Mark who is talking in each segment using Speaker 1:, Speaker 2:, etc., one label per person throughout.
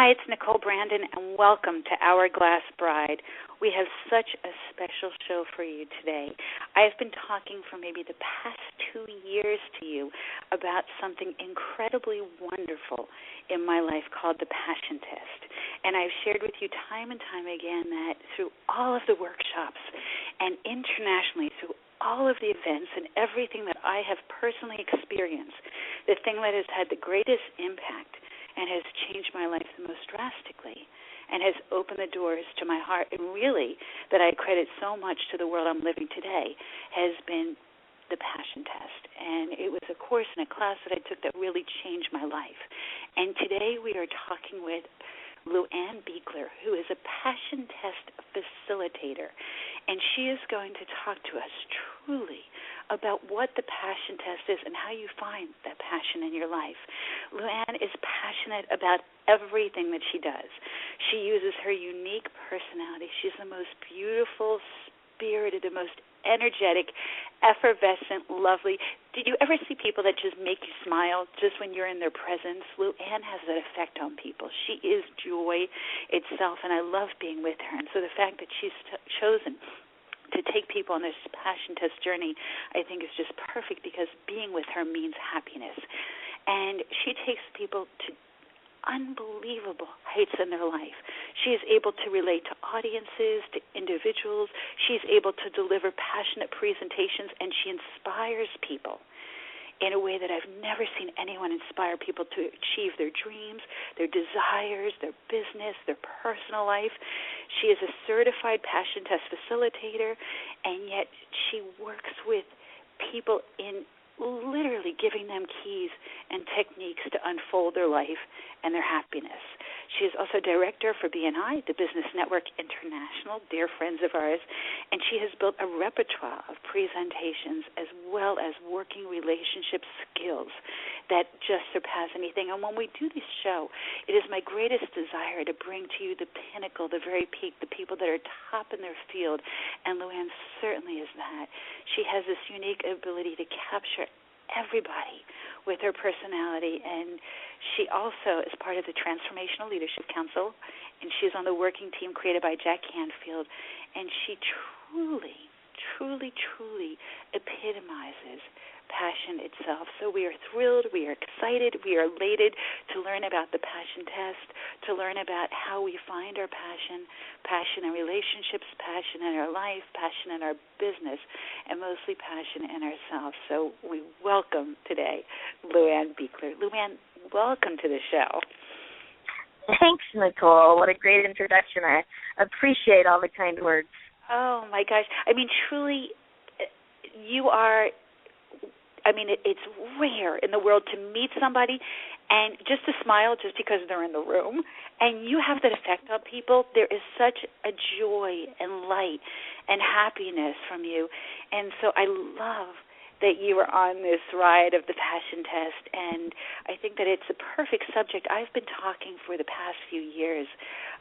Speaker 1: Hi, it's Nicole Brandon, and welcome to Hourglass Bride. We have such a special show for you today. I've been talking for maybe the past 2 years to you about something incredibly wonderful in my life called the Passion Test. And I've shared with you time and time again that through all of the workshops and internationally through all of the events and everything that I have personally experienced, the thing that has had the greatest impact and has changed my life the most drastically and has opened the doors to my heart, and really that I credit so much to the world I'm living today, has been the Passion Test. And it was a course and a class that I took that really changed my life. And today we are talking with LuAnn Buechler, who is a Passion Test facilitator. And she is going to talk to us truly about what the Passion Test is and how you find that passion in your life. LuAnn is passionate about everything that she does. She uses her unique personality. She's the most beautiful, spirited, the most energetic, effervescent, lovely. Did you ever see people that just make you smile just when you're in their presence? LuAnn has that effect on people. She is joy itself, and I love being with her. And so the fact that she's chosen to take people on this Passion Test journey, I think is just perfect, because being with her means happiness. And she takes people to unbelievable heights in their life. She is able to relate to audiences, to individuals. She's able to deliver passionate presentations, and she inspires people in a way that I've never seen anyone inspire people to achieve their dreams, their desires, their business, their personal life. She is a certified Passion Test facilitator, and yet she works with people in literally giving them keys and techniques to unfold their life and their happiness. She is also director for BNI, the Business Network International, dear friends of ours, and she has built a repertoire of presentations as well as working relationship skills that just surpass anything. And when we do this show, it is my greatest desire to bring to you the pinnacle, the very peak, the people that are top in their field, and LuAnn certainly is that. She has this unique ability to capture everybody with her personality, and she also is part of the Transformational Leadership Council, and she's on the working team created by Jack Canfield, and she truly, truly, truly epitomizes passion itself. So we are thrilled, we are excited, we are elated to learn about the Passion Test, to learn about how we find our passion, passion in relationships, passion in our life, passion in our business, and mostly passion in ourselves. So we welcome today LuAnn Buechler. LuAnn, welcome to the show.
Speaker 2: Thanks, Nicole. What a great introduction. I appreciate all the kind words.
Speaker 1: Oh, my gosh. I mean, truly, you are... it's rare in the world to meet somebody and just to smile just because they're in the room, and you have that effect on people. There is such a joy and light and happiness from you, and so I love that you are on this ride of the Passion Test, and I think that it's a perfect subject. I've been talking for the past few years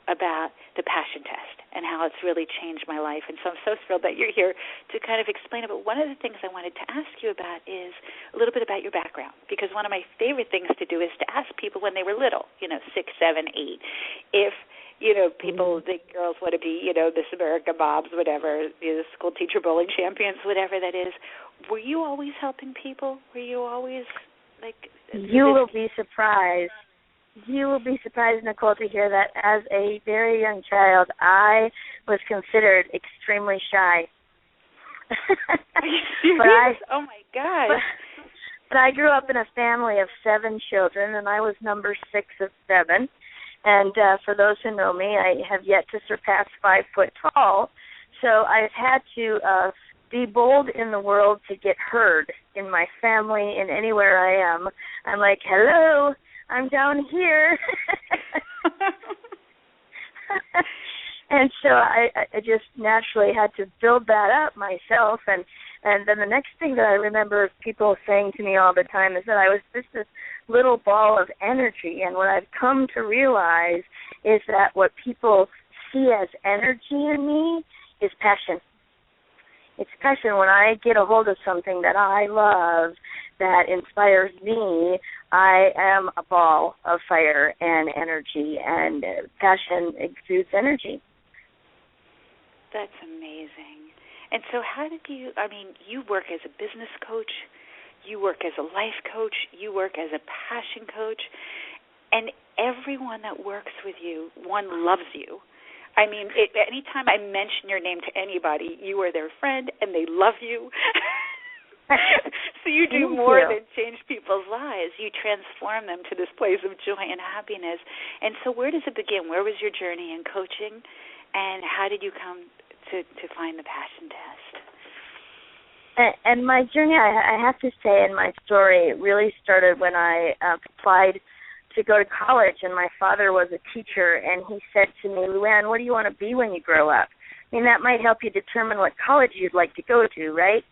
Speaker 1: about the Passion Test and how it's really changed my life, and so I'm so thrilled that you're here to kind of explain it. But one of the things I wanted to ask you about is a little bit about your background, because one of my favorite things to do is to ask people when they were little, 6, 7, 8, if people, the girls want to be, Miss America moms, whatever, school teacher, bowling champions, whatever that is. Were you always helping people? Were you always like...
Speaker 2: You will be surprised. You will be surprised, Nicole, to hear that as a very young child, I was considered extremely shy.
Speaker 1: Are you serious? Oh, my gosh.
Speaker 2: But I grew up in a family of 7 children, and I was number 6 of 7. And for those who know me, I have yet to surpass 5 foot tall. So I've had to be bold in the world to get heard in my family and anywhere I am. I'm like, hello, I'm down here. And so I just naturally had to build that up myself. And then the next thing that I remember people saying to me all the time is that I was just this little ball of energy. And what I've come to realize is that what people see as energy in me is passion. It's passion. When I get a hold of something that I love, that inspires me, I am a ball of fire and energy, and passion exudes energy.
Speaker 1: That's amazing. And so how did you, you work as a business coach, you work as a life coach, you work as a passion coach, and everyone that works with you, one, loves you. Anytime I mention your name to anybody, you are their friend and they love you. So you do more than change people's lives. You transform them to this place of joy and happiness. And so where does it begin? Where was your journey in coaching, and how did you come to find the passion test?
Speaker 2: And my journey, I have to say, in my story, really started when I applied to go to college, and my father was a teacher, and he said to me, "LuAnn, what do you want to be when you grow up?" I mean, that might help you determine what college you'd like to go to, right?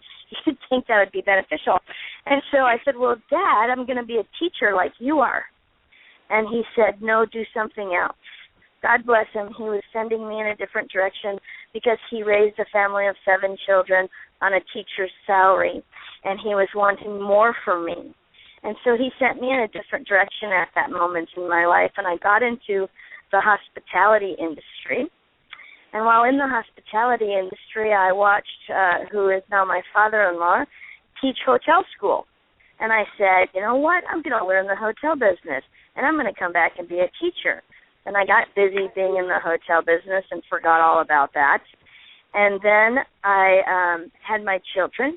Speaker 2: You'd think that would be beneficial. And so I said, "Well, Dad, I'm going to be a teacher like you are." And he said, "No, do something else." God bless him. He was sending me in a different direction because he raised a family of 7 children on a teacher's salary, and he was wanting more for me. And so he sent me in a different direction at that moment in my life, and I got into the hospitality industry. And while in the hospitality industry, I watched who is now my father-in-law teach hotel school. And I said, you know what, I'm going to learn the hotel business, and I'm going to come back and be a teacher. And I got busy being in the hotel business and forgot all about that. And then I had my children,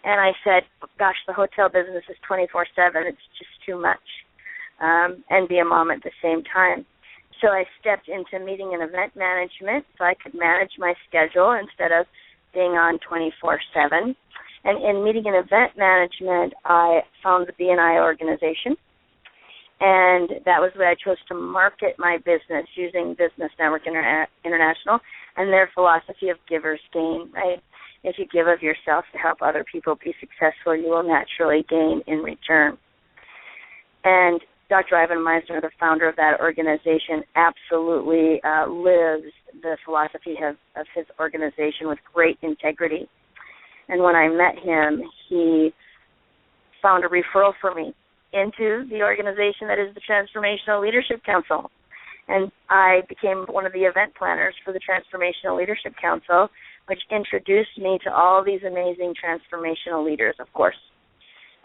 Speaker 2: and I said, gosh, the hotel business is 24/7. It's just too much, and be a mom at the same time. So I stepped into meeting and event management so I could manage my schedule instead of being on 24/7. And in meeting and event management, I found the BNI organization, and that was the way I chose to market my business using Business Network International and their philosophy of giver's gain, right? If you give of yourself to help other people be successful, you will naturally gain in return. And Dr. Ivan Meisner, the founder of that organization, absolutely lives the philosophy of his organization with great integrity. And when I met him, he found a referral for me into the organization that is the Transformational Leadership Council. And I became one of the event planners for the Transformational Leadership Council, which introduced me to all these amazing transformational leaders, of course.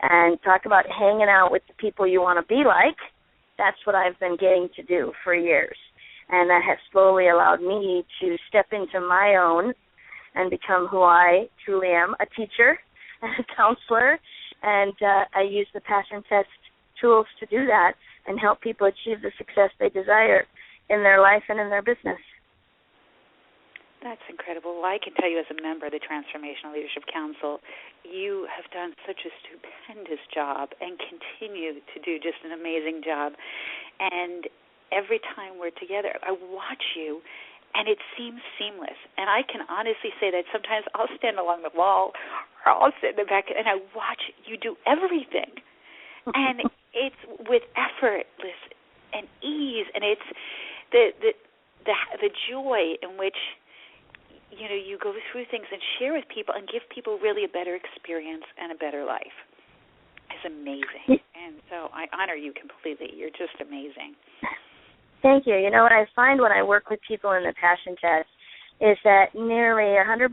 Speaker 2: And talk about hanging out with the people you want to be like, that's what I've been getting to do for years. And that has slowly allowed me to step into my own and become who I truly am, a teacher and a counselor. And I use the Passion Test tools to do that and help people achieve the success they desire in their life and in their business.
Speaker 1: That's incredible. Well, I can tell you as a member of the Transformational Leadership Council, you have done such a stupendous job and continue to do just an amazing job. And every time we're together, I watch you, and it seems seamless. And I can honestly say that sometimes I'll stand along the wall or I'll sit in the back, and I watch you do everything. And it's with effortless and ease, and it's the joy in which you go through things and share with people and give people really a better experience and a better life. It's amazing. And so I honor you completely. You're just amazing.
Speaker 2: Thank you. You know what I find when I work with people in the Passion Test is that nearly 100%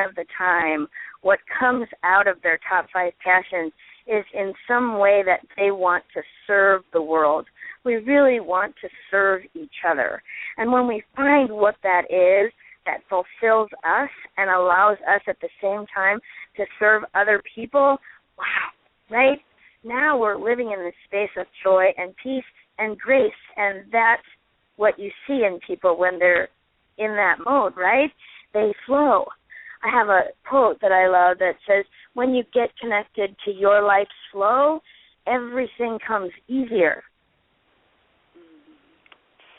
Speaker 2: of the time what comes out of their top 5 passions is in some way that they want to serve the world. We really want to serve each other. And when we find what that is, that fulfills us and allows us at the same time to serve other people, wow, right? Now we're living in this space of joy and peace and grace, and that's what you see in people when they're in that mode, right? They flow. I have a quote that I love that says, when you get connected to your life's flow, everything comes easier.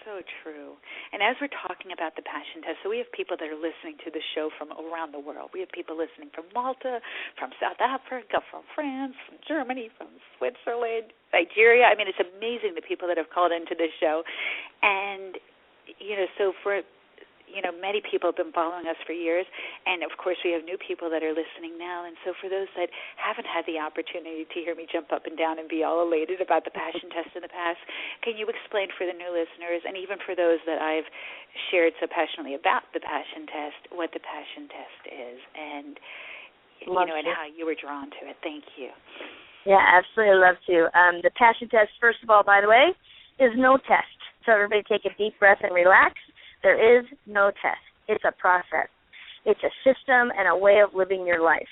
Speaker 1: So true. And as we're talking about the Passion Test, so we have people that are listening to the show from around the world. We have people listening from Malta, from South Africa, from France, from Germany, from Switzerland, Nigeria. I mean, it's amazing the people that have called into this show. And, so for many people have been following us for years, and of course we have new people that are listening now. And so for those that haven't had the opportunity to hear me jump up and down and be all elated about the passion test in the past, can you explain for the new listeners, and even for those that I've shared so passionately about the passion test, what the passion test is, and and how you were drawn to it? Thank you.
Speaker 2: Yeah, absolutely. I'd love to. The passion test, first of all, by the way, is no test. So everybody take a deep breath and relax. There is no test. It's a process. It's a system and a way of living your life.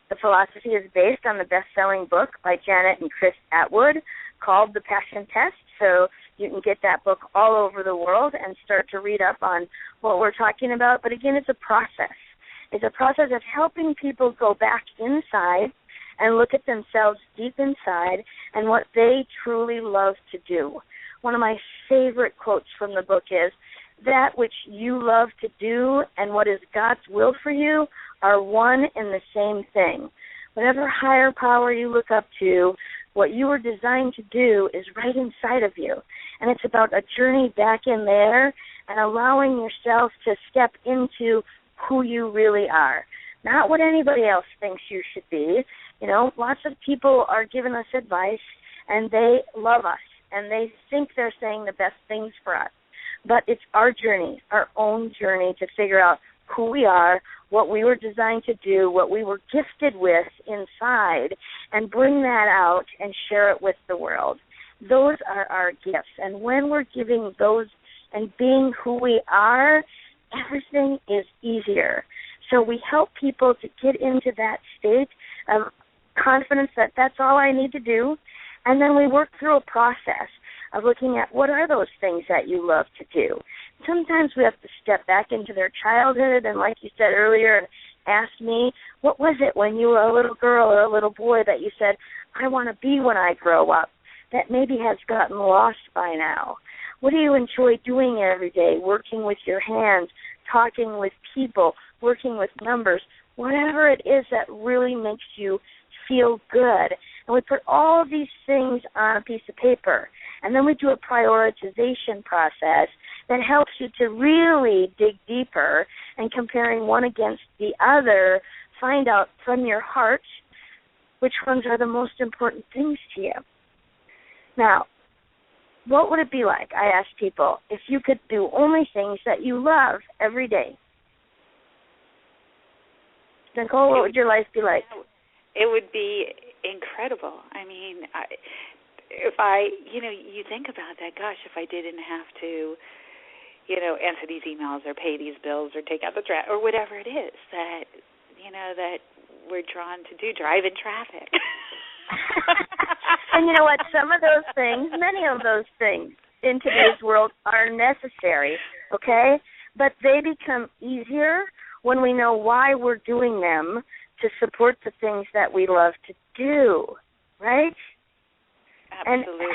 Speaker 2: The philosophy is based on the best-selling book by Janet and Chris Atwood called The Passion Test. So you can get that book all over the world and start to read up on what we're talking about. But again, it's a process. It's a process of helping people go back inside and look at themselves deep inside and what they truly love to do. One of my favorite quotes from the book is, "That which you love to do and what is God's will for you are one and the same thing. Whatever higher power you look up to, what you were designed to do is right inside of you. And it's about a journey back in there and allowing yourself to step into who you really are. Not what anybody else thinks you should be. Lots of people are giving us advice, and they love us, and they think they're saying the best things for us. But it's our journey, our own journey, to figure out who we are, what we were designed to do, what we were gifted with inside, and bring that out and share it with the world. Those are our gifts. And when we're giving those and being who we are, everything is easier. So we help people to get into that state of confidence that that's all I need to do. And then we work through a process of looking at what are those things that you love to do. Sometimes we have to step back into their childhood and, like you said earlier, ask me, what was it when you were a little girl or a little boy that you said, I want to be when I grow up, that maybe has gotten lost by now? What do you enjoy doing every day? Working with your hands, talking with people, working with numbers, whatever it is that really makes you feel good. And we put all of these things on a piece of paper. And then we do a prioritization process that helps you to really dig deeper and comparing one against the other, find out from your heart which ones are the most important things to you. Now, what would it be like, I ask people, if you could do only things that you love every day? Nicole, what would your life be like?
Speaker 1: It would be incredible. I mean, if I, you think about that, gosh, if I didn't have to, answer these emails or pay these bills or take out the trash or whatever it is that, that we're drawn to do, drive in traffic.
Speaker 2: And you know what? Some of those things, many of those things in today's world are necessary, okay? But they become easier when we know why we're doing them to support the things that we love to do, right?
Speaker 1: Absolutely.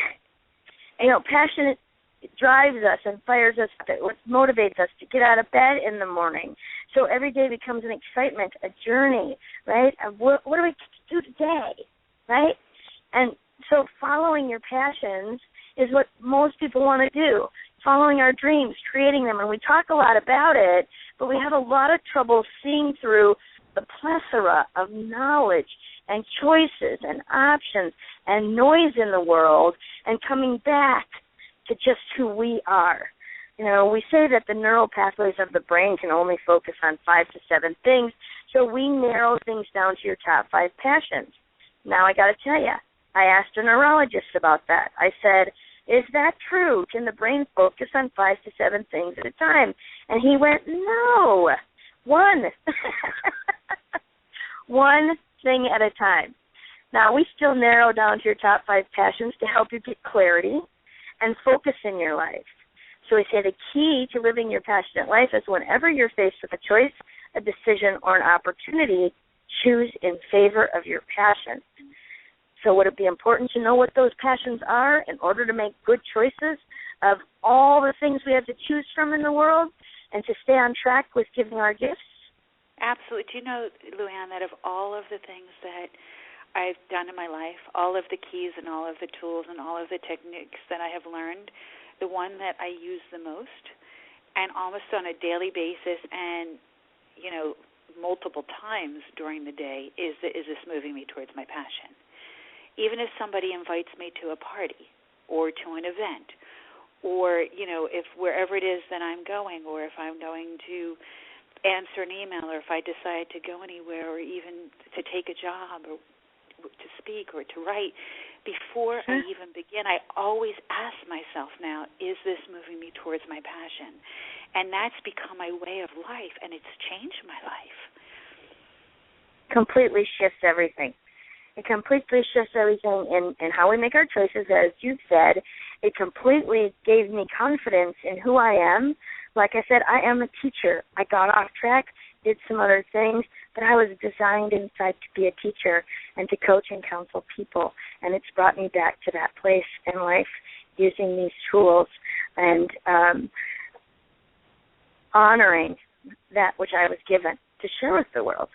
Speaker 2: And, passion drives us and fires us, what motivates us to get out of bed in the morning. So every day becomes an excitement, a journey, right? What do we do today, right? And so following your passions is what most people want to do, following our dreams, creating them. And we talk a lot about it, but we have a lot of trouble seeing through the plethora of knowledge and choices and options and noise in the world and coming back to just who we are. We say that the neural pathways of the brain can only focus on 5 to 7 things, so we narrow things down to your top 5 passions. Now I got to tell you, I asked a neurologist about that. I said, is that true? Can the brain focus on 5 to 7 things at a time? And he went, no, one. One thing at a time. Now, we still narrow down to your top 5 passions to help you get clarity and focus in your life. So we say the key to living your passionate life is whenever you're faced with a choice, a decision, or an opportunity, choose in favor of your passion. So would it be important to know what those passions are in order to make good choices of all the things we have to choose from in the world and to stay on track with giving our gifts?
Speaker 1: Absolutely. Do you know, LuAnn, that of all of the things that I've done in my life, all of the keys and all of the tools and all of the techniques that I have learned, the one that I use the most and almost on a daily basis and, you know, multiple times during the day, is this moving me towards my passion? Even if somebody invites me to a party or to an event, or, you know, if wherever it is that I'm going, or if I'm going to answer an email, or if I decide to go anywhere, or even to take a job, or to speak, or to write, before I even begin, I always ask myself now, is this moving me towards my passion? And that's become my way of life, and it's changed my life.
Speaker 2: Completely shifts everything. It completely shifts everything in how we make our choices, as you've said. It completely gave me confidence in who I am. Like I said, I am a teacher. I got off track, did some other things, but I was designed inside to be a teacher and to coach and counsel people. And it's brought me back to that place in life using these tools and honoring that which I was given to share with the world.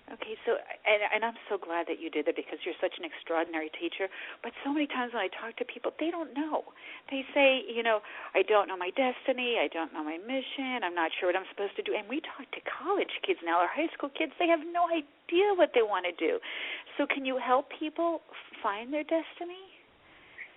Speaker 1: Okay, so, and I'm so glad that you did that, because you're such an extraordinary teacher. But so many times when I talk to people, they don't know. They say, you know, I don't know my destiny, I don't know my mission, I'm not sure what I'm supposed to do. And we talk to college kids now, or high school kids, they have no idea what they want to do. So can you help people find their destiny?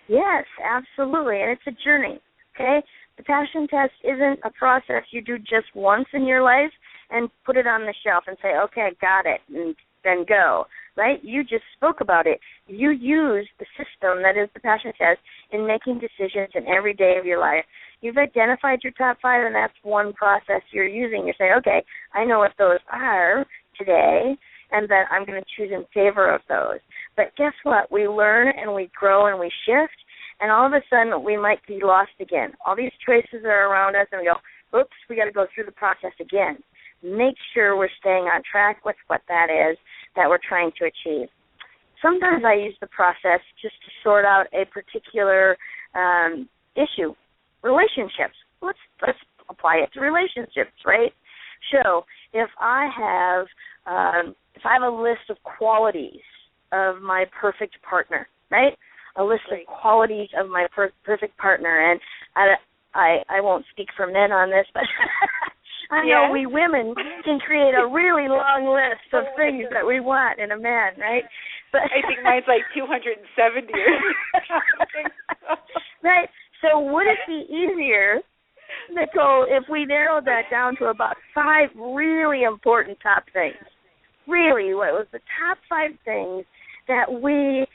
Speaker 2: Yes, absolutely, and it's a journey, okay? The passion test isn't a process you do just once in your life and put it on the shelf and say, okay, got it, and then go, right? You just spoke about it. You use the system that is the passion test in making decisions in every day of your life. You've identified your top 5, and that's one process you're using. You're saying, okay, I know what those are today, and that I'm going to choose in favor of those. But guess what? We learn and we grow and we shift, and all of a sudden we might be lost again. All these choices are around us, and we go, oops, we got to go through the process again. Make sure we're staying on track with what that is that we're trying to achieve. Sometimes I use the process just to sort out a particular issue. Relationships. Let's apply it to relationships, right? So if I have a list of qualities of my perfect partner, right? A list of qualities of my perfect partner, and I won't speak for men on this, but I know we women can create a really long list of things that we want in a man, right? But
Speaker 1: I think mine's like 270 or something.
Speaker 2: Right. So would it be easier, Nicole, if we narrowed that down to about 5 really important top things? Really, what was the top 5 things that we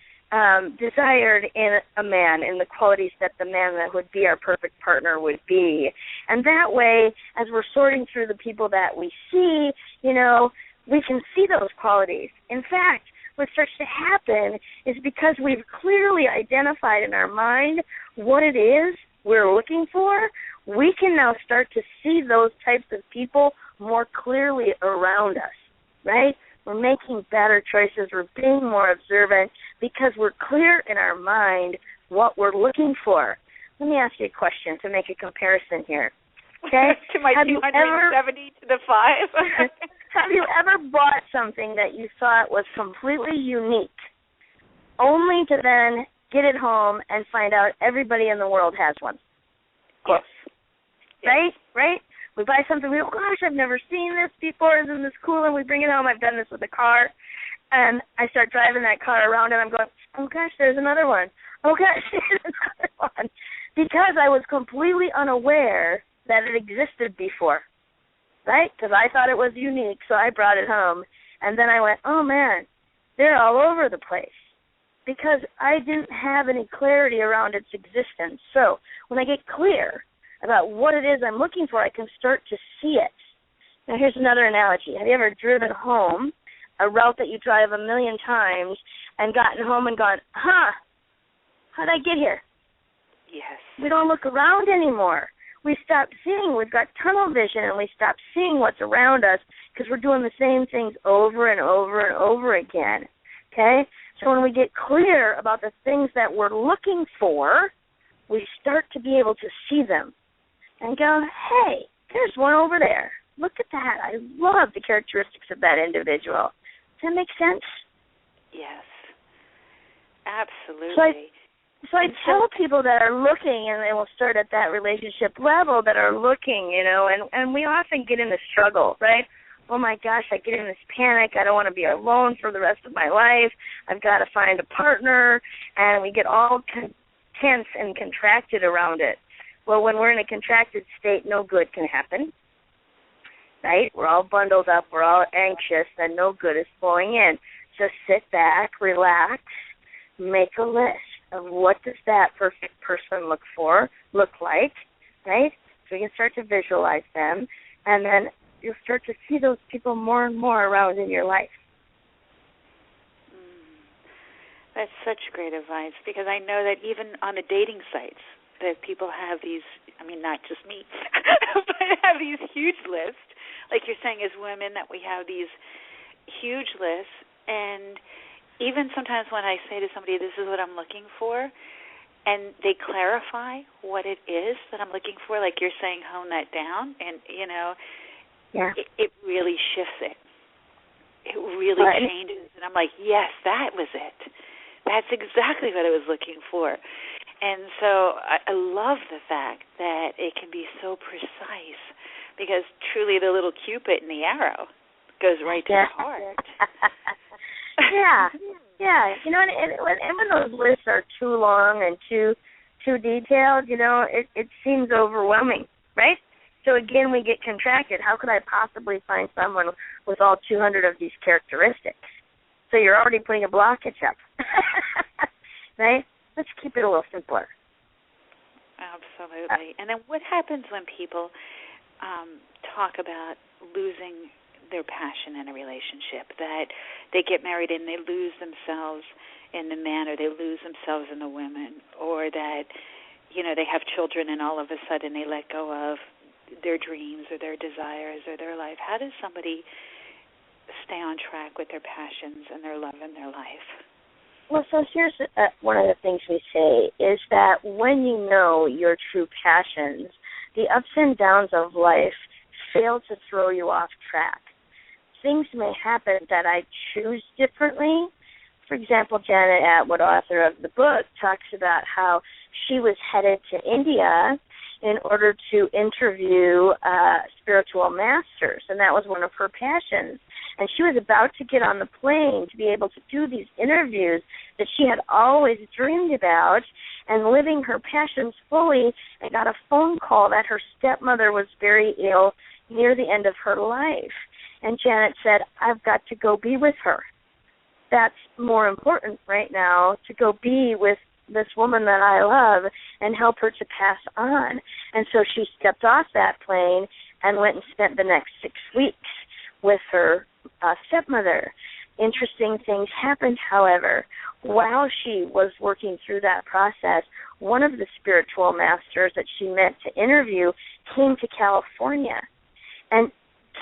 Speaker 2: desired in a man, in the qualities that the man that would be our perfect partner would be. And that way, as we're sorting through the people that we see, you know, we can see those qualities. In fact, what starts to happen is because we've clearly identified in our mind what it is we're looking for, we can now start to see those types of people more clearly around us, right? We're making better choices. We're being more observant because we're clear in our mind what we're looking for. Let me ask you a question to make a comparison here. Okay?
Speaker 1: To my 270 to the 5?
Speaker 2: Have you ever bought something that you thought was completely unique, only to then get it home and find out everybody in the world has one?
Speaker 1: Yes.
Speaker 2: Right? Right? We buy something, we go, gosh, I've never seen this before. Isn't this cool? And we bring it home. I've done this with a car. And I start driving that car around, and I'm going, oh, gosh, there's another one. Oh, gosh, there's another one. Because I was completely unaware that it existed before, right? Because I thought it was unique, so I brought it home. And then I went, oh, man, they're all over the place because I didn't have any clarity around its existence. So when I get clear about what it is I'm looking for, I can start to see it. Now, here's another analogy. Have you ever driven home a route that you drive a million times and gotten home and gone, how'd I get here?
Speaker 1: Yes.
Speaker 2: We don't look around anymore. We stop seeing. We've got tunnel vision, and we stop seeing what's around us because we're doing the same things over and over and over again, okay? So when we get clear about the things that we're looking for, we start to be able to see them and go, hey, there's one over there. Look at that. I love the characteristics of that individual. Does that make sense?
Speaker 1: Yes. Absolutely.
Speaker 2: So So I tell people that are looking, and they will start at that relationship level, that are looking, and we often get in a struggle, right? Oh, my gosh, I get in this panic. I don't want to be alone for the rest of my life. I've got to find a partner, and we get all tense and contracted around it. Well, when we're in a contracted state, no good can happen, right? We're all bundled up. We're all anxious, and no good is flowing in. Just sit back, relax, make a list of what does that perfect person look like, right? So you can start to visualize them, and then you'll start to see those people more and more around in your life.
Speaker 1: That's such great advice, because I know that even on the dating sites that people have these, not just me, but have these huge lists, like you're saying as women, that we have these huge lists. And even sometimes when I say to somebody, this is what I'm looking for, and they clarify what it is that I'm looking for, like you're saying, hone that down, and, it really shifts it. It really changes. And I'm like, yes, that was it. That's exactly what I was looking for. And so I love the fact that it can be so precise, because truly the little Cupid and the arrow goes right to the heart.
Speaker 2: Yeah. And when those lists are too long and too detailed, it seems overwhelming, right? So again, we get contracted. How could I possibly find someone with all 200 of these characteristics? So you're already putting a blockage up, right? Let's keep it a little simpler.
Speaker 1: Absolutely. And then what happens when people talk about losing their passion in a relationship, that they get married and they lose themselves in the man, or they lose themselves in the women, or that, they have children and all of a sudden they let go of their dreams or their desires or their life? How does somebody stay on track with their passions and their love in their life?
Speaker 2: Well, so here's one of the things we say is that when you know your true passions, the ups and downs of life fail to throw you off track. Things may happen that I choose differently. For example, Janet Atwood, author of the book, talks about how she was headed to India in order to interview spiritual masters, and that was one of her passions. And she was about to get on the plane to be able to do these interviews that she had always dreamed about, and living her passions fully, and got a phone call that her stepmother was very ill near the end of her life. And Janet said, I've got to go be with her. That's more important right now, to go be with this woman that I love and help her to pass on. And so she stepped off that plane and went and spent the next 6 weeks with her stepmother. Interesting things happened, however. While she was working through that process, one of the spiritual masters that she met to interview came to California and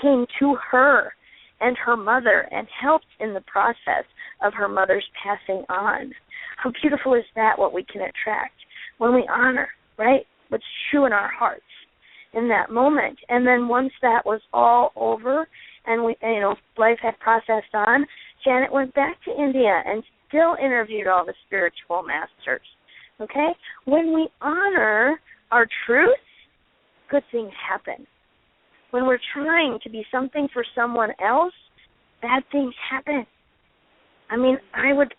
Speaker 2: came to her and her mother and helped in the process of her mother's passing on. How beautiful is that, what we can attract when we honor, right, what's true in our hearts in that moment. And then once that was all over and we, life had processed on, Janet went back to India and still interviewed all the spiritual masters, okay? When we honor our truth, good things happen. When we're trying to be something for someone else, bad things happen. I would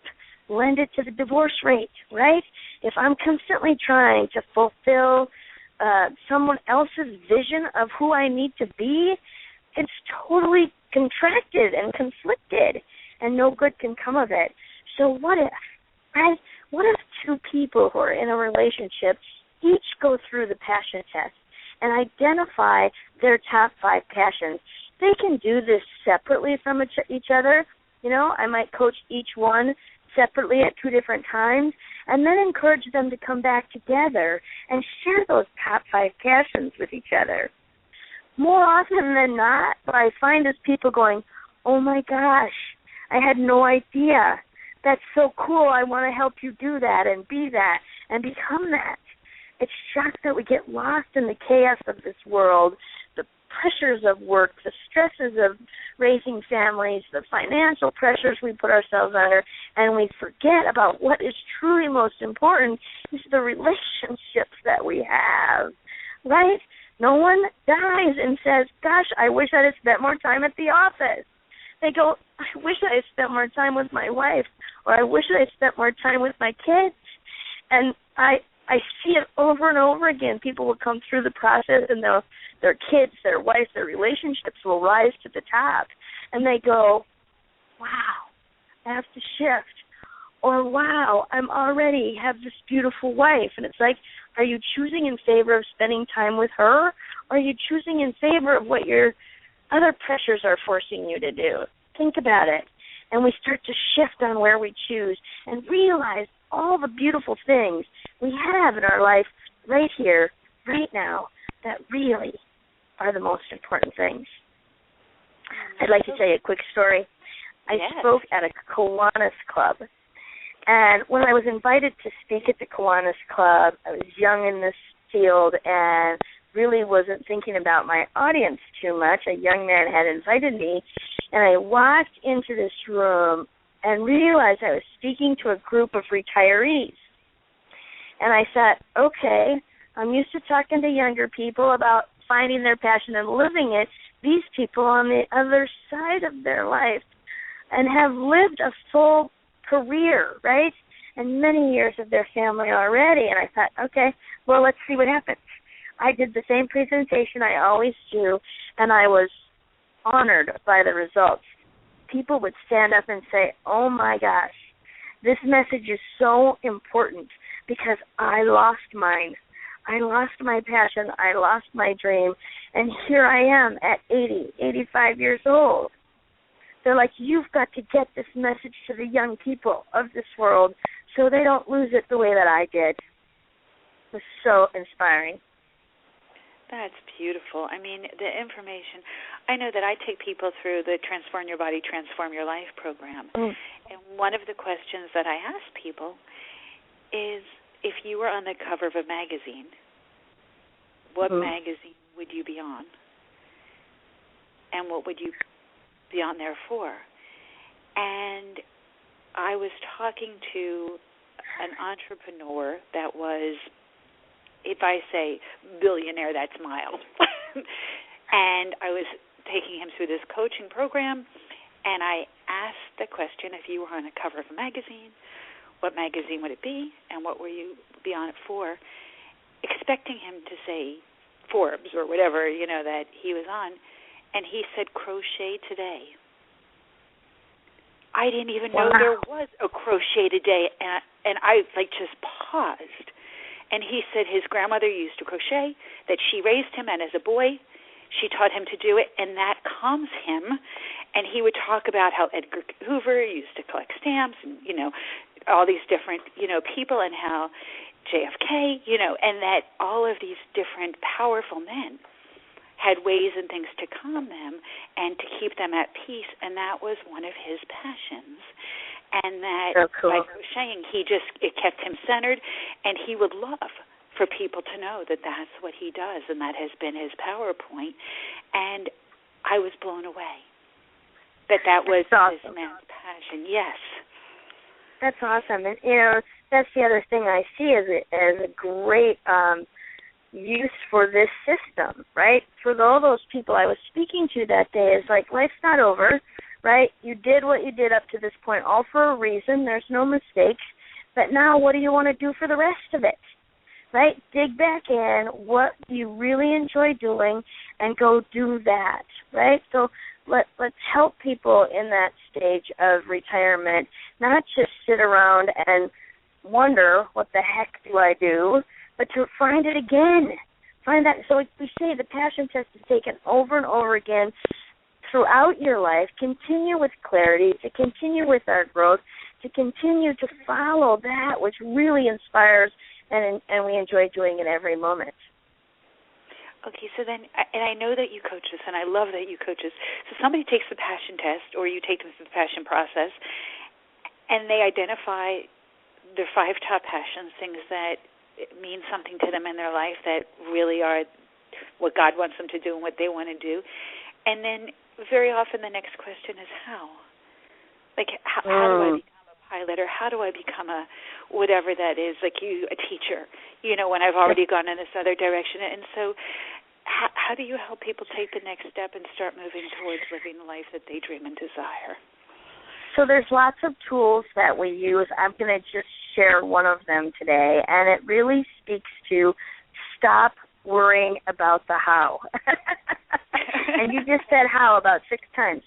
Speaker 2: lend it to the divorce rate, right? If I'm constantly trying to fulfill someone else's vision of who I need to be, it's totally contracted and conflicted, and no good can come of it. So what if, right? What if two people who are in a relationship each go through the passion test and identify their top 5 passions? They can do this separately from each other. I might coach each one separately at 2 different times, and then encourage them to come back together and share those top 5 passions with each other. More often than not, what I find is people going, oh my gosh, I had no idea. That's so cool. I want to help you do that and be that and become that. It's just that we get lost in the chaos of this world, the pressures of work, the stresses of raising families, the financial pressures we put ourselves under, and we forget about what is truly most important is the relationships that we have, right? No one dies and says, gosh, I wish I had spent more time at the office. They go, I wish I had spent more time with my wife, or I wish I had spent more time with my kids. And I see it over and over again. People will come through the process and their kids, their wives, their relationships will rise to the top. And they go, wow, I have to shift. Or, wow, I'm already have this beautiful wife. And it's like, are you choosing in favor of spending time with her? Or are you choosing in favor of what your other pressures are forcing you to do? Think about it. And we start to shift on where we choose and realize all the beautiful things we have in our life right here, right now, that really are the most important things. I'd like to tell you a quick story. I spoke at a Kiwanis Club, and when I was invited to speak at the Kiwanis Club, I was young in this field and really wasn't thinking about my audience too much. A young man had invited me, and I walked into this room and realized I was speaking to a group of retirees. And I thought, okay, I'm used to talking to younger people about finding their passion and living it. These people on the other side of their life and have lived a full career, right? And many years of their family already. And I thought, okay, well, let's see what happens. I did the same presentation I always do, and I was honored by the results. People would stand up and say, oh, my gosh, this message is so important because I lost mine. I lost my passion. I lost my dream. And here I am at 80, 85 years old. They're like, you've got to get this message to the young people of this world so they don't lose it the way that I did. It was so inspiring.
Speaker 1: That's beautiful. I mean, the information, I know that I take people through the Transform Your Body, Transform Your Life program. And one of the questions that I ask people is, if you were on the cover of a magazine, what magazine would you be on? And what would you be on there for? And I was talking to an entrepreneur that was, if I say billionaire, that's mild. And I was taking him through this coaching program, and I asked the question, if you were on the cover of a magazine, what magazine would it be, and what will you be on it for, expecting him to say Forbes or whatever, that he was on. And he said, Crochet Today. I didn't even know there was a Crochet Today, and I just paused. And he said his grandmother used to crochet, that she raised him, and as a boy, she taught him to do it, and that calms him. And he would talk about how Edgar Hoover used to collect stamps and, all these different, people, and how JFK, and that all of these different powerful men had ways and things to calm them and to keep them at peace, and that was one of his passions. And that by crocheting, it kept him centered, and he would love for people to know that that's what he does, and that has been his PowerPoint. And I was blown away that was this man's passion. Yes.
Speaker 2: That's awesome. And, that's the other thing I see as a great use for this system, right? For all those people I was speaking to that day, it's like, life's not over, right? You did what you did up to this point, all for a reason. There's no mistakes. But now what do you want to do for the rest of it, right? Dig back in what you really enjoy doing and go do that, right? So let's help people in that stage of retirement, not just sit around and wonder, what the heck do I do, but to find it again. Find that. So we say the passion test is taken over and over again throughout your life. Continue with clarity, to continue with our growth, to continue to follow that which really inspires and we enjoy doing it every moment.
Speaker 1: Okay, so then, and I know that you coach this, and I love that you coach this. So somebody takes the passion test, or you take them through the passion process, and they identify their 5 top passions, things that mean something to them in their life that really are what God wants them to do and what they want to do. And then very often the next question is how? Like, how do I become a pilot, or how do I become a whatever that is, like a teacher, when I've already gone in this other direction. And so how do you help people take the next step and start moving towards living the life that they dream and desire?
Speaker 2: So there's lots of tools that we use. I'm going to just share one of them today, and it really speaks to stop worrying about the how. And you just said how about 6 times.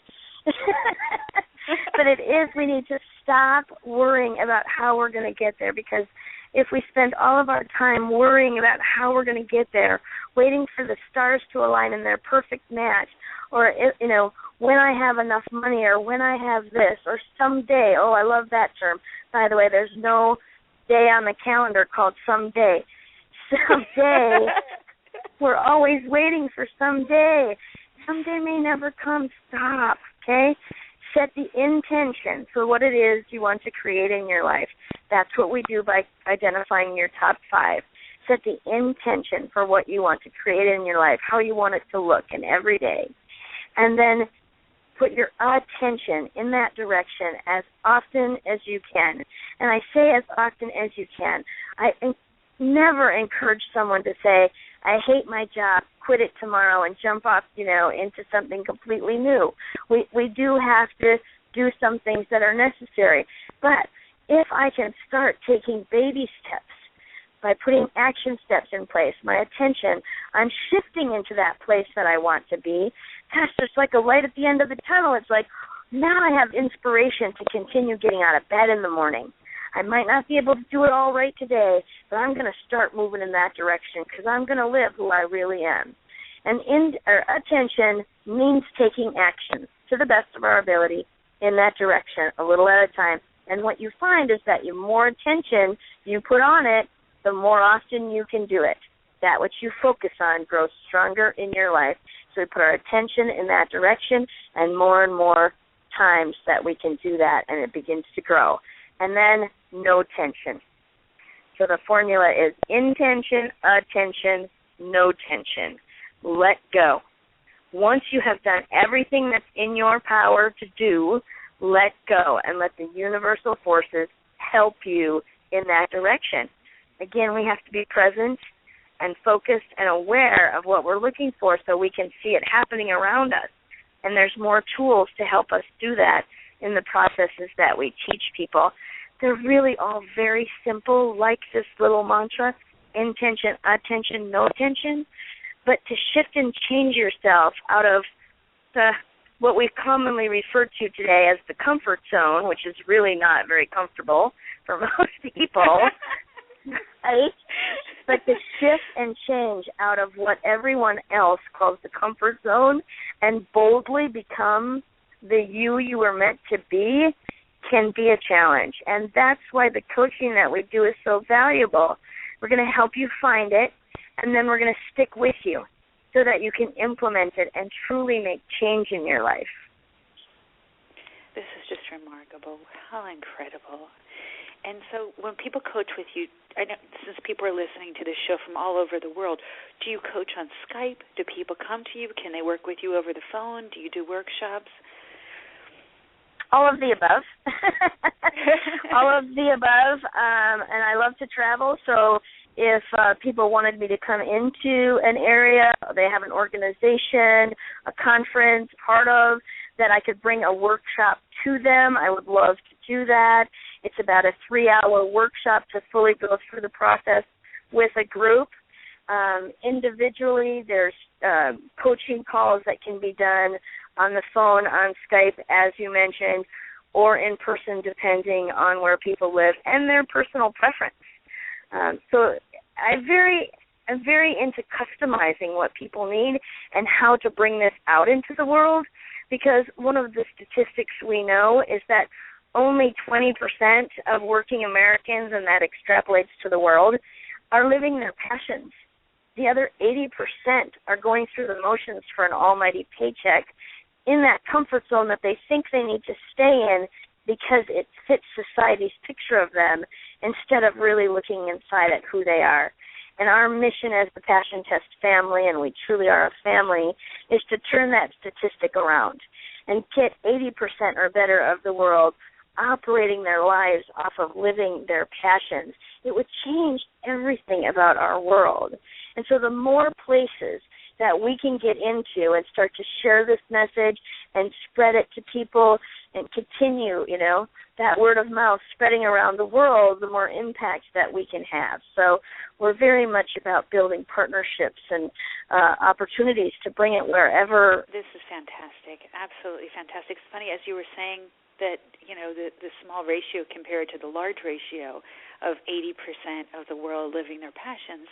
Speaker 2: But it is, we need to stop worrying about how we're going to get there, because if we spend all of our time worrying about how we're going to get there, waiting for the stars to align in their perfect match, or, when I have enough money, or when I have this, or someday, I love that term. By the way, there's no day on the calendar called someday. Someday, we're always waiting for someday. Someday may never come. Stop, okay? Set the intention for what it is you want to create in your life. That's what we do by identifying your top 5. Set the intention for what you want to create in your life, how you want it to look in every day. And then put your attention in that direction as often as you can. And I say as often as you can. I never encourage someone to say, I hate my job, quit it tomorrow, and jump off, into something completely new. We do have to do some things that are necessary. But if I can start taking baby steps by putting action steps in place, my attention, I'm shifting into that place that I want to be. Gosh, there's like a light at the end of the tunnel. It's like, now I have inspiration to continue getting out of bed in the morning. I might not be able to do it all right today, but I'm going to start moving in that direction because I'm going to live who I really am. And attention means taking action to the best of our ability in that direction, a little at a time. And what you find is that the more attention you put on it, the more often you can do it. That which you focus on grows stronger in your life. So we put our attention in that direction, and more times that we can do that, and it begins to grow. And then no tension. So the formula is intention, attention, no tension. Let go. Once you have done everything that's in your power to do, let go and let the universal forces help you in that direction. Again, we have to be present and focused and aware of what we're looking for so we can see it happening around us. And there's more tools to help us do that in the processes that we teach people. They're really all very simple, like this little mantra, intention, attention, no tension. But to shift and change yourself out of what we've commonly referred to today as the comfort zone, which is really not very comfortable for most people, right? But to shift and change out of what everyone else calls the comfort zone and boldly become the you were meant to be can be a challenge. And that's why the coaching that we do is so valuable. We're going to help you find it, and then we're going to stick with you so that you can implement it and truly make change in your life.
Speaker 1: This is just remarkable. How incredible. And so when people coach with you, I know since people are listening to this show from all over the world, do you coach on Skype? Do people come to you? Can they work with you over the phone? Do you do workshops?
Speaker 2: All of the above. All of the above. And I love to travel, so if people wanted me to come into an area, they have an organization, a conference, part of, that I could bring a workshop to them, I would love to do that. It's about a 3-hour workshop to fully go through the process with a group. Individually, there's coaching calls that can be done on the phone, on Skype, as you mentioned, or in person, depending on where people live and their personal preference. So I'm very into customizing what people need and how to bring this out into the world, because one of the statistics we know is that only 20% of working Americans, and that extrapolates to the world, are living their passions. The other 80% are going through the motions for an almighty paycheck in that comfort zone that they think they need to stay in because it fits society's picture of them, instead of really looking inside at who they are. And our mission as the Passion Test family, and we truly are a family, is to turn that statistic around and get 80% or better of the world operating their lives off of living their passions. It would change everything about our world. And so the more places that we can get into and start to share this message and spread it to people and continue, that word of mouth spreading around the world, the more impact that we can have. So we're very much about building partnerships and opportunities to bring it wherever.
Speaker 1: This is fantastic, absolutely fantastic. It's funny, as you were saying that, the small ratio compared to the large ratio of 80% of the world living their passions,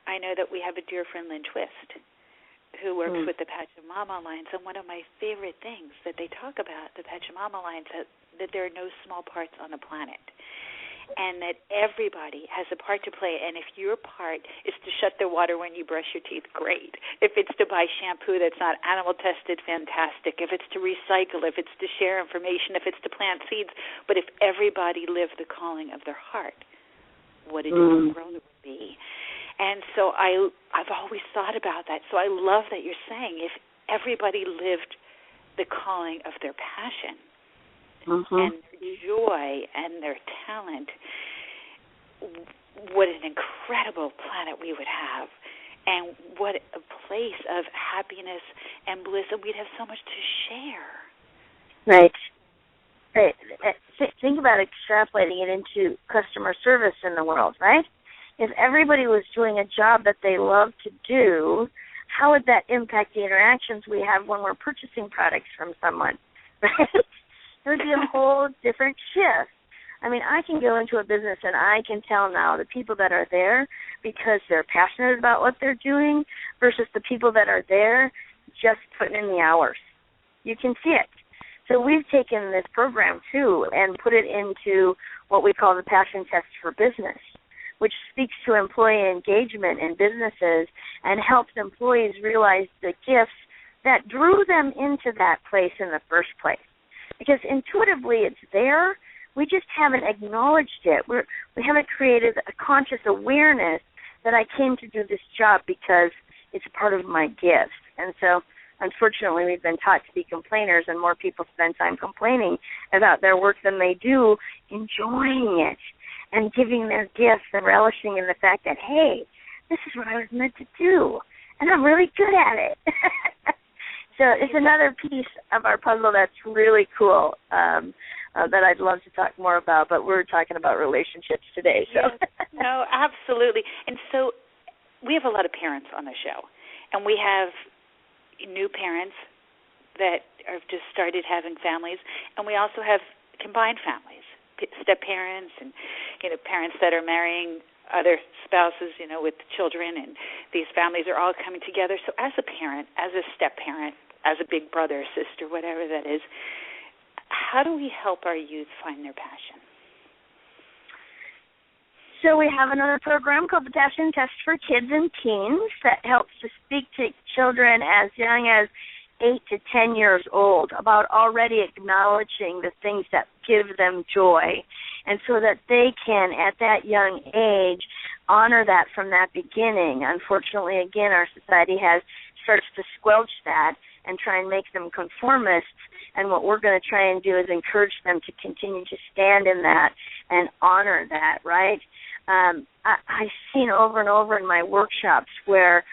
Speaker 1: I know that we have a dear friend, Lynn Twist, who works with the Pachamama Alliance, and one of my favorite things that they talk about, the Pachamama Alliance, that there are no small parts on the planet, and that everybody has a part to play, and if your part is to shut the water when you brush your teeth, great. If it's to buy shampoo that's not animal tested, fantastic. If it's to recycle, if it's to share information, if it's to plant seeds, but if everybody lived the calling of their heart, what a different world it would be. And so I've always thought about that. So I love that you're saying if everybody lived the calling of their passion and their joy and their talent, what an incredible planet we would have, and what a place of happiness and bliss, and we'd have so much to share.
Speaker 2: Right. Think about extrapolating it into customer service in the world, right? If everybody was doing a job that they love to do, how would that impact the interactions we have when we're purchasing products from someone? Right? It would be a whole different shift. I mean, I can go into a business and I can tell now the people that are there because they're passionate about what they're doing versus the people that are there just putting in the hours. You can see it. So we've taken this program, too, and put it into what we call the Passion Test for Business, which speaks to employee engagement in businesses and helps employees realize the gifts that drew them into that place in the first place. Because intuitively it's there, we just haven't acknowledged it. We haven't created a conscious awareness that I came to do this job because it's part of my gift. And so, unfortunately, we've been taught to be complainers, and more people spend time complaining about their work than they do enjoying it and giving their gifts and relishing in the fact that, hey, this is what I was meant to do, and I'm really good at it. So it's another piece of our puzzle that's really cool that I'd love to talk more about, but we're talking about relationships today. So.
Speaker 1: Yes. No, absolutely. And so we have a lot of parents on the show, and we have new parents that have just started having families, and we also have combined families, step-parents and, parents that are marrying other spouses, with children, and these families are all coming together. So as a parent, as a step-parent, as a big brother or sister, whatever that is, how do we help our youth find their passion?
Speaker 2: So we have another program called the Passion Test for Kids and Teens that helps to speak to children as young as 8 to 10 years old about already acknowledging the things that give them joy, and so that they can, at that young age, honor that from that beginning. Unfortunately, again, our society starts to squelch that and try and make them conformists, and what we're going to try and do is encourage them to continue to stand in that and honor that, right? I've seen over and over in my workshops where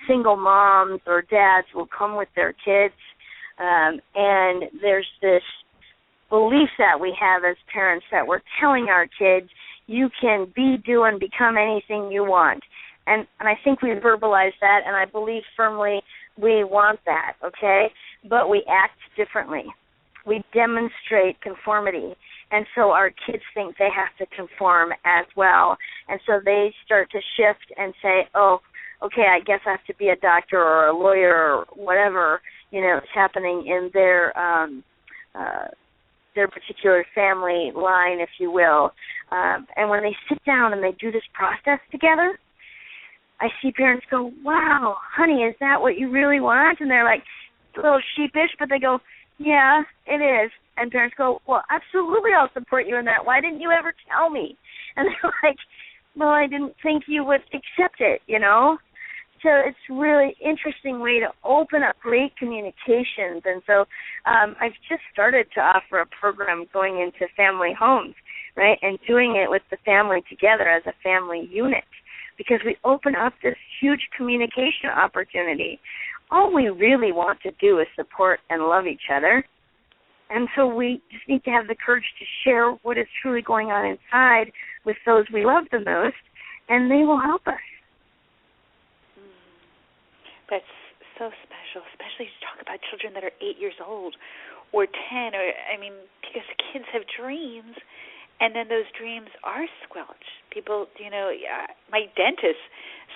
Speaker 2: single moms or dads will come with their kids, and there's this belief that we have as parents that we're telling our kids, you can be, do, and become anything you want. And I think we verbalize that, and I believe firmly we want that, okay? But we act differently. We demonstrate conformity. And so our kids think they have to conform as well. And so they start to shift and say, oh, okay, I guess I have to be a doctor or a lawyer or whatever, is happening in their particular family line, if you will. And when they sit down and they do this process together, I see parents go, wow, honey, is that what you really want? And they're like a little sheepish, but they go, yeah, it is. And parents go, well, absolutely, I'll support you in that. Why didn't you ever tell me? And they're like, well, I didn't think you would accept it, you know? So it's really interesting way to open up great communications. And so I've just started to offer a program going into family homes, right, and doing it with the family together as a family unit, because we open up this huge communication opportunity. All we really want to do is support and love each other. And so we just need to have the courage to share what is truly going on inside with those we love the most, and they will help us.
Speaker 1: That's so special, especially to talk about children that are 8 years old or 10, or because kids have dreams, and then those dreams are squelched. People, my dentist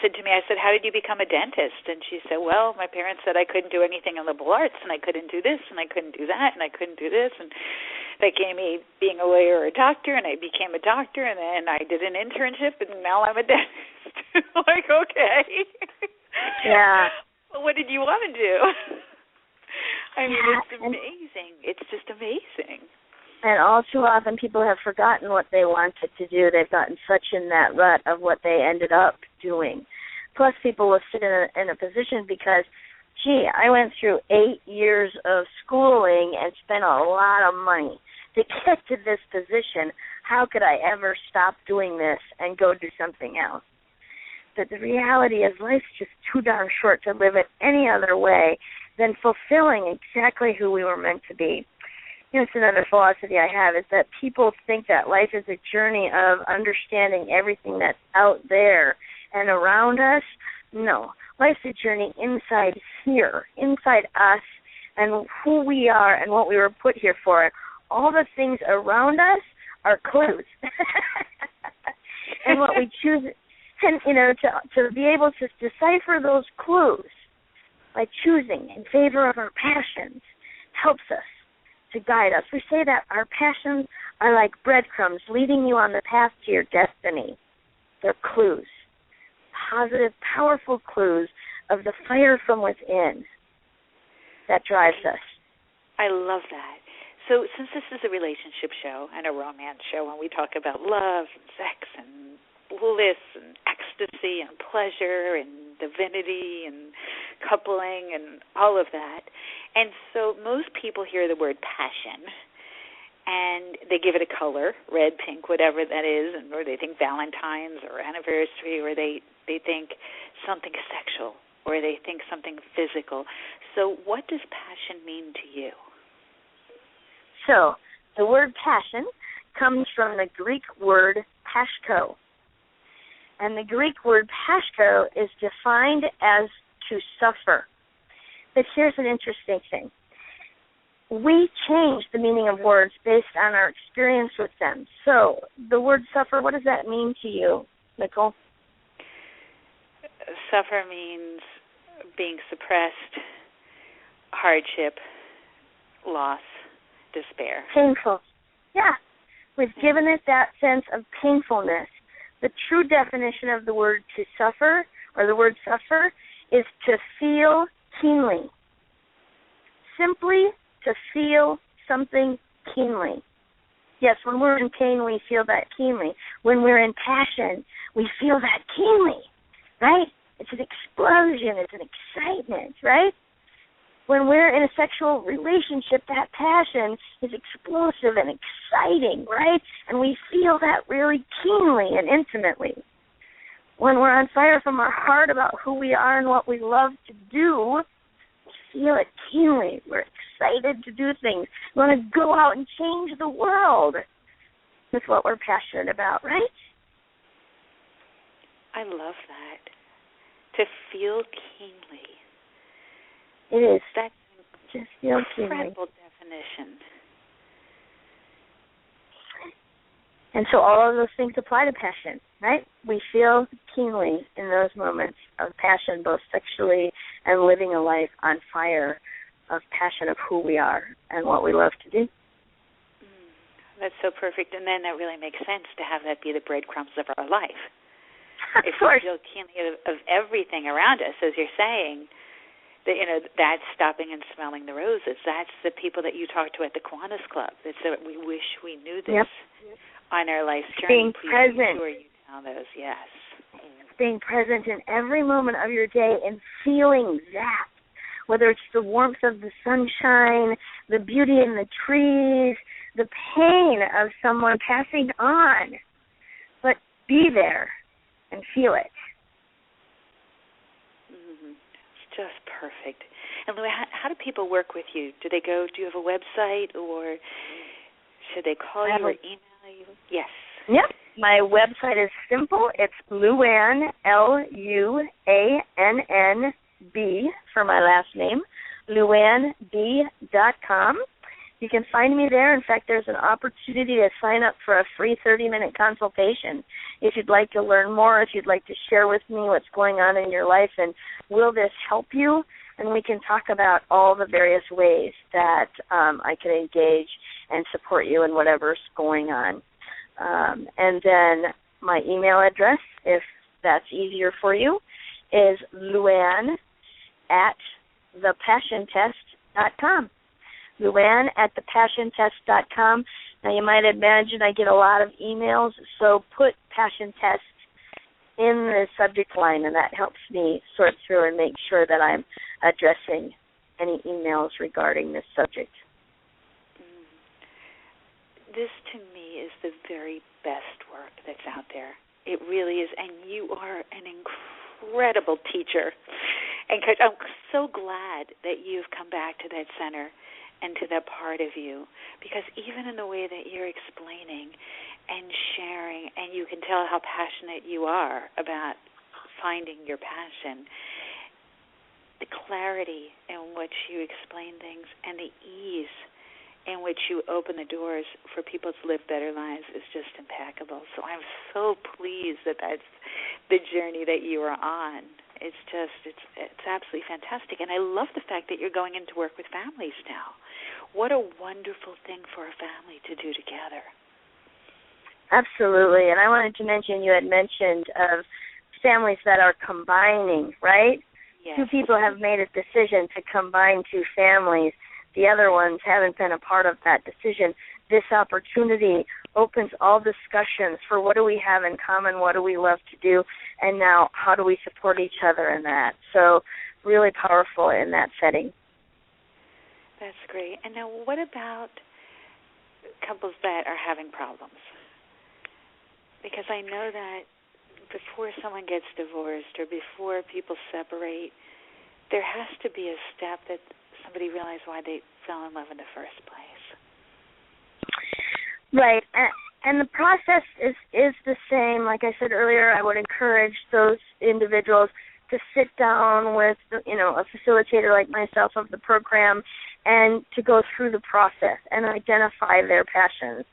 Speaker 1: said to me, I said, how did you become a dentist? And she said, well, my parents said I couldn't do anything in liberal arts, and I couldn't do this, and I couldn't do that, and I couldn't do this, and that gave me being a lawyer or a doctor, and I became a doctor, and then I did an internship, and now I'm a dentist. Like, okay.
Speaker 2: Yeah.
Speaker 1: Well, what did you want to do? It's amazing. It's just amazing.
Speaker 2: And all too often people have forgotten what they wanted to do. They've gotten such in that rut of what they ended up doing. Plus, people will sit in a position because, gee, I went through 8 years of schooling and spent a lot of money to get to this position. How could I ever stop doing this and go do something else? But the reality is life's just too darn short to live it any other way than fulfilling exactly who we were meant to be. It's another philosophy I have, is that people think that life is a journey of understanding everything that's out there and around us. No, life's a journey inside here, inside us, and who we are and what we were put here for. All the things around us are clues. And what we choose, and to be able to decipher those clues by choosing in favor of our passions helps us to guide us. We say that our passions are like breadcrumbs leading you on the path to your destiny. They're clues, positive, powerful clues of the fire from within that drives us.
Speaker 1: I love that. So since this is a relationship show and a romance show, and we talk about love and sex and bliss and ecstasy and pleasure and divinity and coupling and all of that. And so most people hear the word passion and they give it a color, red, pink, whatever that is, or they think Valentine's or anniversary, or they think something sexual, or they think something physical. So what does passion mean to you?
Speaker 2: So the word passion comes from the Greek word pashko. And the Greek word pashko is defined as to suffer. But here's an interesting thing. We change the meaning of words based on our experience with them. So the word suffer, what does that mean to you, Nicole?
Speaker 1: Suffer means being suppressed, hardship, loss, despair.
Speaker 2: Painful. Yeah. We've given it that sense of painfulness. The true definition of the word to suffer, or the word suffer, is to feel keenly. Simply to feel something keenly. Yes, when we're in pain, we feel that keenly. When we're in passion, we feel that keenly, right? It's an explosion. It's an excitement, right? When we're in a sexual relationship, that passion is explosive and exciting, right? And we feel that really keenly and intimately. When we're on fire from our heart about who we are and what we love to do, we feel it keenly. We're excited to do things. We want to go out and change the world. That's what we're passionate about, right?
Speaker 1: I love that. To feel keenly.
Speaker 2: It is.
Speaker 1: That's
Speaker 2: just feel
Speaker 1: incredible definition.
Speaker 2: And so all of those things apply to passion, right? We feel keenly in those moments of passion, both sexually and living a life on fire of passion of who we are and what we love to do.
Speaker 1: That's so perfect. And then that really makes sense to have that be the breadcrumbs of our life. If we feel keenly of everything around us, as you're saying, that, that's stopping and smelling the roses. That's the people that you talk to at the Kiwanis Club. It's that we wish we knew this on our life's journey.
Speaker 2: Being present.
Speaker 1: Now those, yes.
Speaker 2: Staying present in every moment of your day and feeling that, whether it's the warmth of the sunshine, the beauty in the trees, the pain of someone passing on, but be there and feel it.
Speaker 1: Mm-hmm. It's just perfect. And LuAnn, how do people work with you? Do you have a website, or should they call you or email you? Yes.
Speaker 2: Yep. My website is simple. It's LuAnn, LuAnnB for my last name, LuAnnB.com. You can find me there. In fact, there's an opportunity to sign up for a free 30-minute consultation if you'd like to learn more, if you'd like to share with me what's going on in your life and will this help you, and we can talk about all the various ways that I can engage and support you in whatever's going on. And then my email address, if that's easier for you, is LuAnn@thepassiontest.com. LuAnn@thepassiontest.com. Now, you might imagine I get a lot of emails, so put Passion Test in the subject line, and that helps me sort through and make sure that I'm addressing any emails regarding this subject.
Speaker 1: This, to me, is the very best work that's out there. It really is, and you are an incredible teacher and coach. I'm so glad that you've come back to that center and to that part of you, because even in the way that you're explaining and sharing, and you can tell how passionate you are about finding your passion, the clarity in which you explain things and the ease in which you open the doors for people to live better lives is just impeccable. So I'm so pleased that that's the journey that you are on. It's absolutely fantastic. And I love the fact that you're going into work with families now. What a wonderful thing for a family to do together.
Speaker 2: Absolutely. And I wanted to mention, you had mentioned of families that are combining, right?
Speaker 1: Yes.
Speaker 2: Two people have made a decision to combine two families. The other ones haven't been a part of that decision. This opportunity opens all discussions for what do we have in common, what do we love to do, and now how do we support each other in that. So really powerful in that setting.
Speaker 1: That's great. And now what about couples that are having problems? Because I know that before someone gets divorced or before people separate, there has to be a step that somebody realized why they fell in love in the first place.
Speaker 2: Right. And the process is the same. Like I said earlier, I would encourage those individuals to sit down with, a facilitator like myself of the program and to go through the process and identify their passions.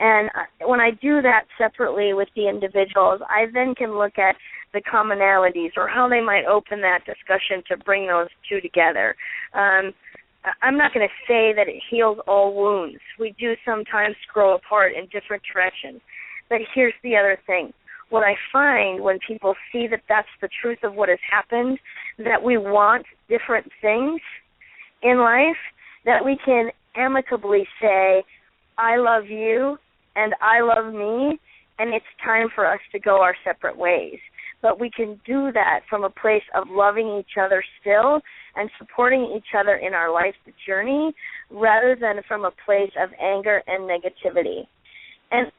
Speaker 2: And when I do that separately with the individuals, I then can look at the commonalities or how they might open that discussion to bring those two together. I'm not going to say that it heals all wounds. We do sometimes grow apart in different directions. But here's the other thing. What I find when people see that that's the truth of what has happened, that we want different things in life, that we can amicably say, I love you and I love me, and it's time for us to go our separate ways. But we can do that from a place of loving each other still and supporting each other in our life's journey rather than from a place of anger and negativity. And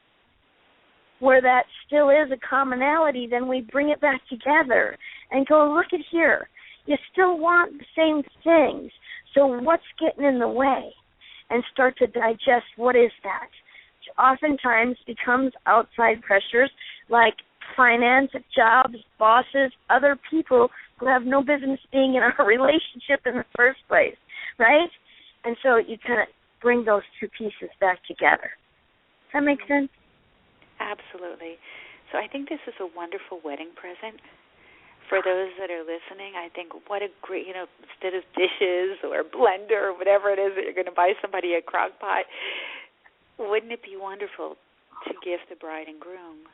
Speaker 2: where that still is a commonality, then we bring it back together and go, look at here. You still want the same things. So what's getting in the way? And start to digest what is that. Which oftentimes becomes outside pressures like finance, jobs, bosses, other people who have no business being in our relationship in the first place, right? And so you kind of bring those two pieces back together. Does that make sense?
Speaker 1: Absolutely. So I think this is a wonderful wedding present for those that are listening. I think what a great, instead of dishes or blender or whatever it is that you're going to buy somebody a crock pot, wouldn't it be wonderful to give the bride and groom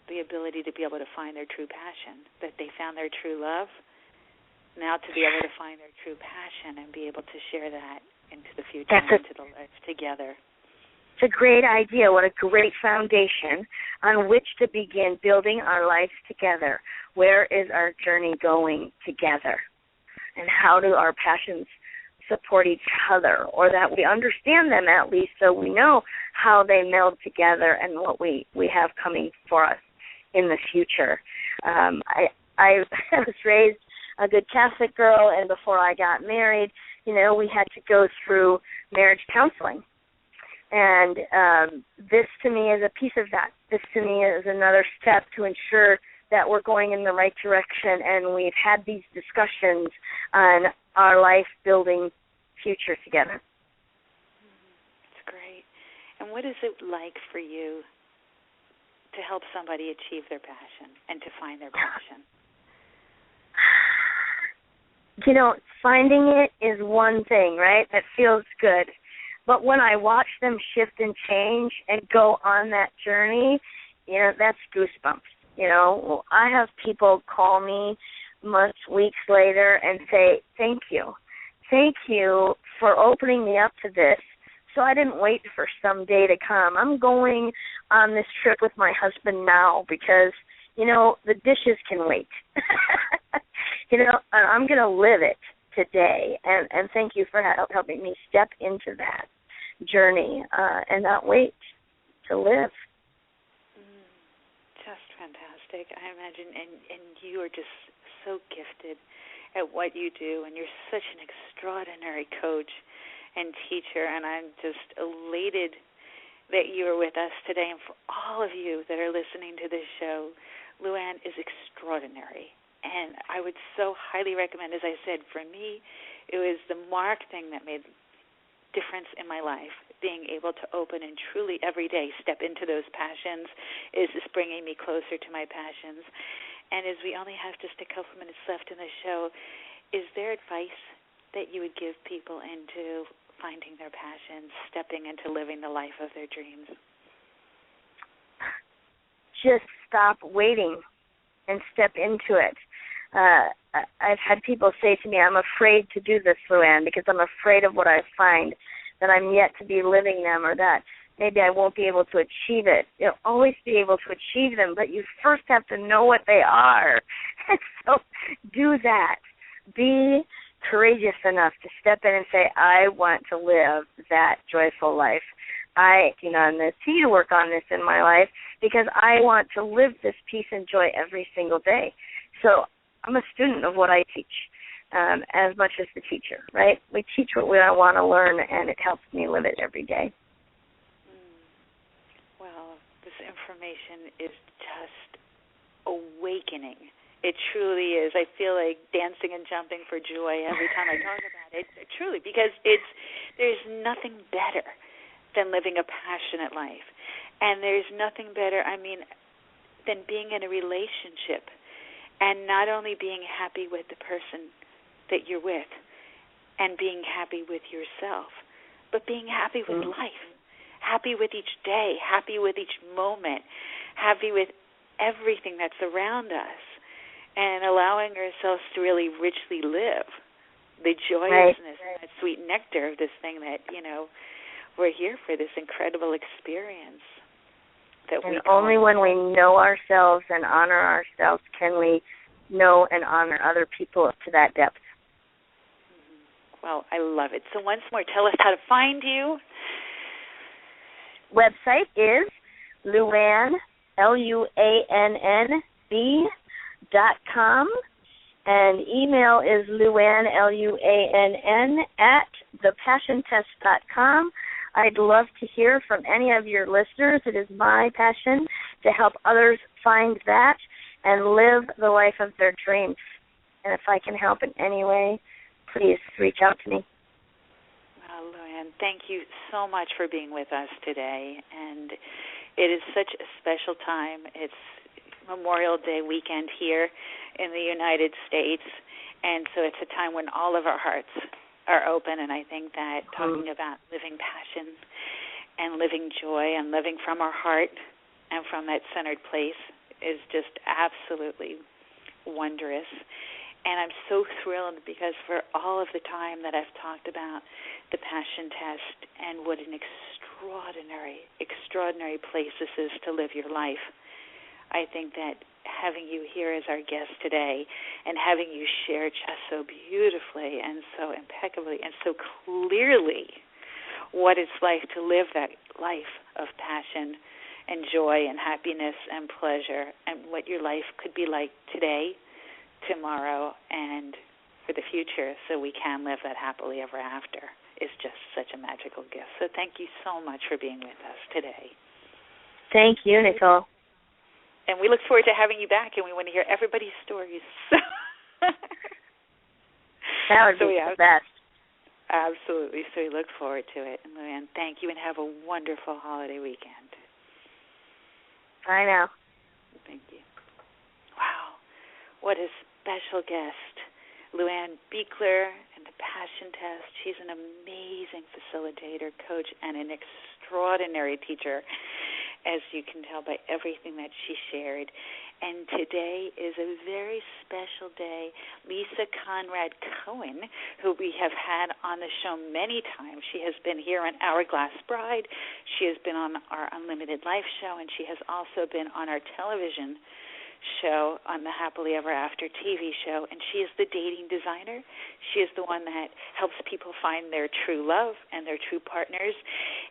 Speaker 1: the ability to be able to find their true passion, that they found their true love, now to be able to find their true passion and be able to share that into the future and into the life together.
Speaker 2: It's a great idea. What a great foundation. on which to begin building our lives together. Where is our journey going together? And how do our passions support each other, or that we understand them at least so we know how they meld together and what we have coming for us in the future. I was raised a good Catholic girl, and before I got married, we had to go through marriage counseling. And this to me is a piece of that. This to me is another step to ensure that we're going in the right direction, and we've had these discussions on our life-building future together.
Speaker 1: That's great. And what is it like for you to help somebody achieve their passion and to find their passion?
Speaker 2: Finding it is one thing, right? That feels good. But when I watch them shift and change and go on that journey, that's goosebumps. I have people call me months, weeks later and say, thank you. Thank you for opening me up to this so I didn't wait for some day to come. I'm going on this trip with my husband now because, the dishes can wait. I'm going to live it today. And thank you for helping me step into that journey and not wait to live.
Speaker 1: Just fantastic. I imagine, and you are just so gifted at what you do, and you're such an extraordinary coach and teacher, and I'm just elated that you are with us today. And for all of you that are listening to this show, LuAnn is extraordinary, and I would so highly recommend, as I said, for me, it was the mark thing that made difference in my life, being able to open and truly every day step into those passions is just bringing me closer to my passions. And as we only have just a couple minutes left in the show, is there advice that you would give people into finding their passions, stepping into living the life of their dreams?
Speaker 2: Just stop waiting and step into it. I've had people say to me, I'm afraid to do this, LuAnn, because I'm afraid of what I find, that I'm yet to be living them, or that maybe I won't be able to achieve it. You'll always be able to achieve them, but you first have to know what they are. And so do that. Be courageous enough to step in and say, I want to live that joyful life. I continue to work on this in my life because I want to live this peace and joy every single day. So I'm a student of what I teach as much as the teacher, right? We teach what we want to learn, and it helps me live it every day.
Speaker 1: Well, this information is just awakening. It truly is. I feel like dancing and jumping for joy every time I talk about it, truly, because there's nothing better than living a passionate life. And there's nothing better, than being in a relationship and not only being happy with the person that you're with and being happy with yourself, but being happy with life, happy with each day, happy with each moment, happy with everything that's around us, and allowing ourselves to really richly live the joyousness, that sweet nectar of this thing that, we're here for, this incredible experience. And
Speaker 2: only when we know ourselves and honor ourselves can we know and honor other people to that depth.
Speaker 1: Well, I love it. So once more, tell us how to find you.
Speaker 2: Website is LuAnn, LuAnnB.com, and email is LuAnn, LuAnn, @thepassiontest.com. I'd love to hear from any of your listeners. It is my passion to help others find that and live the life of their dreams. And if I can help in any way, please reach out to me.
Speaker 1: Well, LuAnn, thank you so much for being with us today. And it is such a special time. It's Memorial Day weekend here in the United States. And so it's a time when all of our hearts are open, and I think that talking about living passion and living joy and living from our heart and from that centered place is just absolutely wondrous. And I'm so thrilled because for all of the time that I've talked about the passion test and what an extraordinary extraordinary place this is to live your life. I think that having you here as our guest today and having you share just so beautifully and so impeccably and so clearly what it's like to live that life of passion and joy and happiness and pleasure and what your life could be like today, tomorrow, and for the future so we can live that happily ever after is just such a magical gift. So thank you so much for being with us today.
Speaker 2: Thank you, Nicole.
Speaker 1: And we look forward to having you back, and we want to hear everybody's stories.
Speaker 2: That would be the best.
Speaker 1: Absolutely. So we look forward to it. And LuAnn, thank you, and have a wonderful holiday weekend.
Speaker 2: I know.
Speaker 1: Thank you. Wow. What a special guest. LuAnn Buechler and the Passion Test. She's an amazing facilitator, coach, and an extraordinary teacher, as you can tell by everything that she shared. And today is a very special day. Lisa Conrad Cohen, who we have had on the show many times, she has been here on Hourglass Bride. She has been on our Unlimited Life show, and she has also been on our television show, on the Happily Ever After TV show, and she is the dating designer. She is the one that helps people find their true love and their true partners.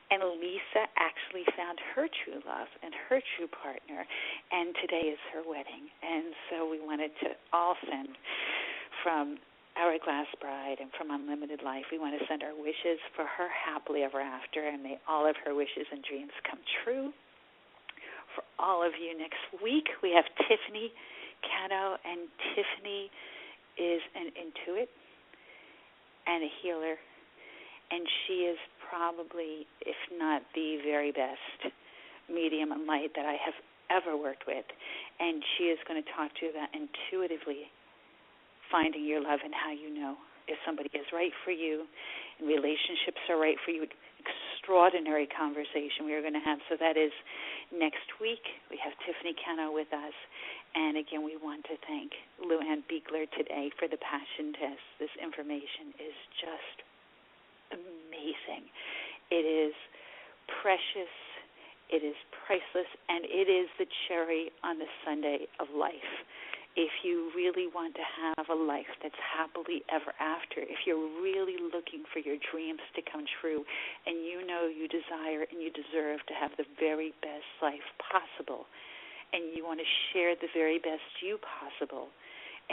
Speaker 1: And Lisa actually found her true love and her true partner, and today is her wedding. And so we wanted to all send from Hourglass Bride and from Unlimited Life, we want to send our wishes for her happily ever after, and may all of her wishes and dreams come true. For all of you next week, we have Tiffany Cano, and Tiffany is an intuit and a healer, and she is probably, if not the very best medium and light that I have ever worked with, and she is going to talk to you about intuitively finding your love and how you know if somebody is right for you and relationships are right for you. Extraordinary conversation we are going to have. So that is next week. We have Tiffany Cano with us. And again, we want to thank LuAnn Buechler today for the Passion Test. This information is just amazing. It is precious. It is priceless. And it is the cherry on the sundae of life. If you really want to have a life that's happily ever after, if you're really looking for your dreams to come true, and you know you desire and you deserve to have the very best life possible, and you want to share the very best you possible,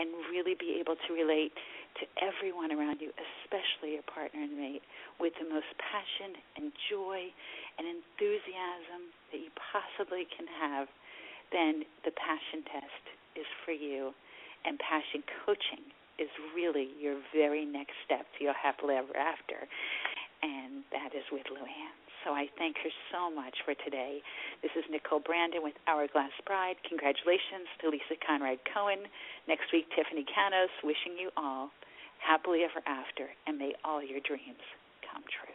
Speaker 1: and really be able to relate to everyone around you, especially your partner and mate, with the most passion and joy and enthusiasm that you possibly can have, then the Passion Test is for you, and passion coaching is really your very next step to your happily ever after, and that is with LuAnn. So I thank her so much for today. This is Nicole Brandon with Hourglass Bride. Congratulations to Lisa Conrad Cohen. Next week, Tiffany Canos, wishing you all happily ever after, and may all your dreams come true.